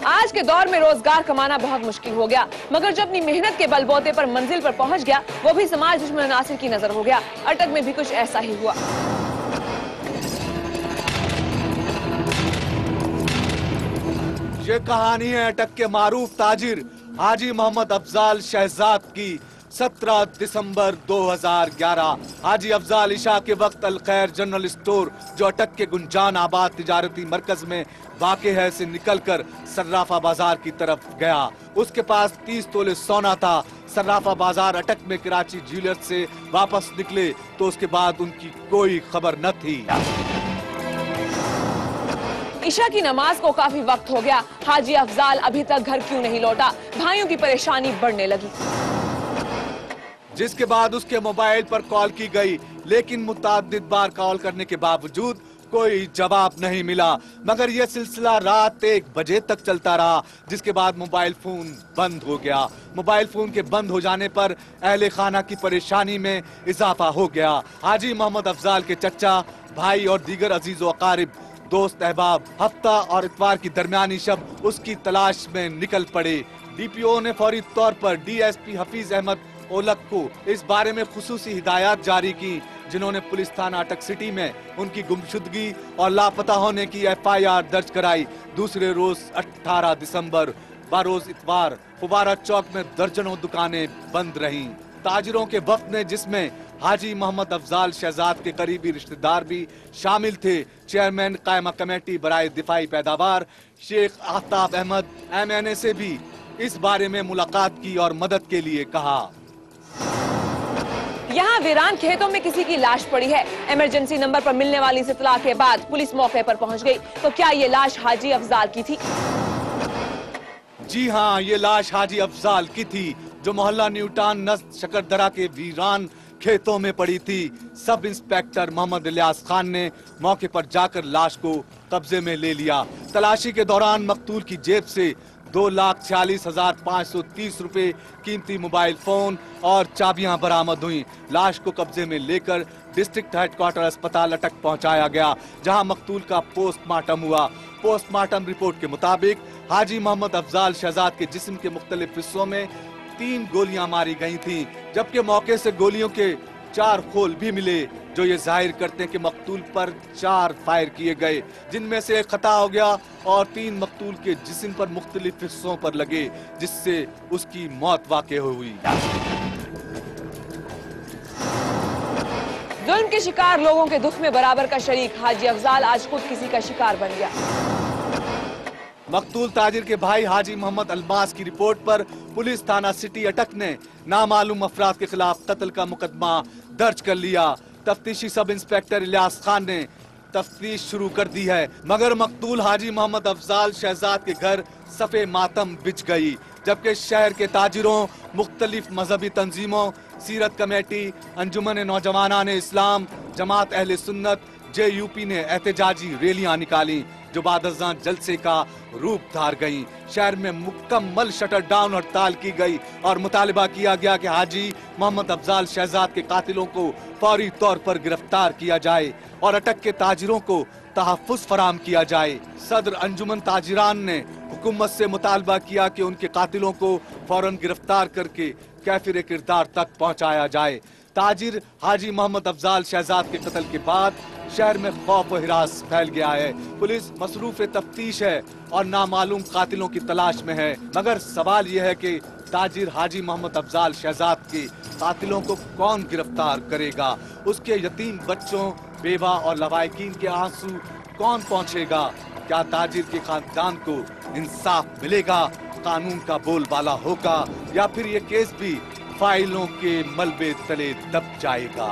आज के दौर में रोजगार कमाना बहुत मुश्किल हो गया, मगर जो अपनी मेहनत के बलबूते पर मंजिल पर पहुंच गया वो भी समाज दुश्मन नासिर की नजर हो गया। अटक में भी कुछ ऐसा ही हुआ। ये कहानी है अटक के मारूफ ताजिर हाजी मोहम्मद अफजाल शहजाद की। 17 दिसंबर 2011 हाजी अफजाल इशा के वक्त अल खैर जनरल स्टोर जो अटक के गुंजान आबाद तिजारती मरकज में वाक़े है से निकलकर सर्राफा बाजार की तरफ गया। उसके पास 30 तोले सोना था। सर्राफा बाजार अटक में कराची ज्वेलर्स से वापस निकले तो उसके बाद उनकी कोई खबर न थी। ईशा की नमाज को काफी वक्त हो गया, हाजी अफजाल अभी तक घर क्यों नहीं लौटा? भाइयों की परेशानी बढ़ने लगी। जिसके बाद उसके मोबाइल पर कॉल की गई, लेकिन मुतअद्दिद बार कॉल करने के बावजूद कोई जवाब नहीं मिला। मगर यह सिलसिला रात 1 बजे तक चलता रहा, जिसके बाद मोबाइल फोन बंद हो गया। मोबाइल फोन के बंद हो जाने पर अहले खाना की परेशानी में इजाफा हो गया। हाजी मोहम्मद अफजाल के चचा, भाई और दीगर अजीज व अकारिब, दोस्त अहबाब हफ्ता और इतवार की दरमियानी शब उसकी तलाश में निकल पड़े। DPO ने फौरी तौर पर DSP हफीज अहमद ओलक को इस बारे में खुसूसी हिदायत जारी की, जिन्होंने पुलिस थाना अटक सिटी में उनकी गुमशुदगी और लापता होने की FIR दर्ज कराई। दूसरे रोज 18 दिसंबर बारोज इतवार फुबारा चौक में दर्जनों दुकानें बंद रहीं। ताजिरों के वफ्द ने, जिसमें हाजी मोहम्मद अफजाल शहजाद के करीबी रिश्तेदार भी शामिल थे, चेयरमैन कायमा कमेटी बराए दिफाई पैदावार शेख आफ्ताब अहमद MNA से भी इस बारे में मुलाकात की और मदद के लिए कहा। यहाँ वीरान खेतों में किसी की लाश पड़ी है। इमरजेंसी नंबर पर मिलने वाली इस इत्तला के बाद पुलिस मौके पर पहुंच गई। तो क्या ये लाश हाजी अफजाल की थी? जी हाँ, ये लाश हाजी अफजाल की थी, जो मोहल्ला न्यूटान नस्द शकरदरा के वीरान खेतों में पड़ी थी। सब इंस्पेक्टर मोहम्मद इलियास खान ने मौके पर जाकर लाश को कब्जे में ले लिया। तलाशी के दौरान मकतूल की जेब से 2,46,530 रुपए कीमती मोबाइल फोन और चाबियां बरामद हुई। लाश को कब्जे में लेकर डिस्ट्रिक्ट हेडक्वार्टर अस्पताल अटक पहुंचाया गया, जहां मकतूल का पोस्टमार्टम हुआ। पोस्टमार्टम रिपोर्ट के मुताबिक हाजी मोहम्मद अफजाल शहजाद के जिस्म के मुख्तलिफ हिस्सों में 3 गोलियां मारी गई थीं, जबकि मौके से गोलियों के 4 खोल भी मिले, जो ये जाहिर करते हैं कि मकतूल पर 4 फायर किए गए, जिनमें से एक खता हो गया और 3 मकतूल के जिस्म पर मुख्तलिफ हिस्सों पर लगे, जिससे उसकी मौत वाक़ई हुई। जुल्म के शिकार लोगों के दुख में बराबर का शरीक हाजी अफजाल आज खुद किसी का शिकार बन गया। मकतूल ताजिर के भाई हाजी मोहम्मद अल्बास की रिपोर्ट पर पुलिस थाना सिटी अटक ने नामालूम अफराद के खिलाफ कत्ल का मुकदमा दर्ज कर लिया। तफ्तीशी सब इंस्पेक्टर इलियास खान ने तफ्तीश शुरू कर दी है, मगर मकतूल हाजी मोहम्मद अफजाल शहजाद के घर सफ़े मातम बिछ गई, जबकि शहर के ताजिरों, मुख्तलिफ मजहबी तंजीमों, सीरत कमेटी, अंजुमन नौजवानान इस्लाम, जमात अहले सुन्नत, JUP ने एहतजाजी रैलियां निकाली, जो बादशाह जलसे का रूप धार गईं। शहर में मुकम्मल शटर डाउन हड़ताल की गई और मुतालिबा किया गया कि हाजी मोहम्मद अफजाल शहजाद के कातिलों को फौरी तौर पर गिरफ्तार किया जाए और अटक के ताजिरों को तहफ़्फ़ुज़ फराम किया जाए। सदर अंजुमन ताजिरान ने हुकूमत से मुतालबा किया कि उनके कातिलों को फौरन गिरफ्तार करके कैफिर किरदार तक पहुँचाया जाए। ताजिर हाजी मोहम्मद अफजाल शहजाद के कत्ल के बाद शहर में खौफ व हिरास फैल गया है। पुलिस मसरूफ तफ्तीश है और नामालूम कातिलों की तलाश में है, मगर सवाल यह है कि ताजिर हाजी मोहम्मद अफजाल शहजाद के कातिलों को कौन गिरफ्तार करेगा? उसके यतीम बच्चों, बेवा और लवाहिकीन के आंसू कौन पहुंचेगा? क्या ताजिर के खानदान को इंसाफ मिलेगा? कानून का बोलबाला होगा या फिर ये केस भी फाइलों के मलबे तले दब जाएगा?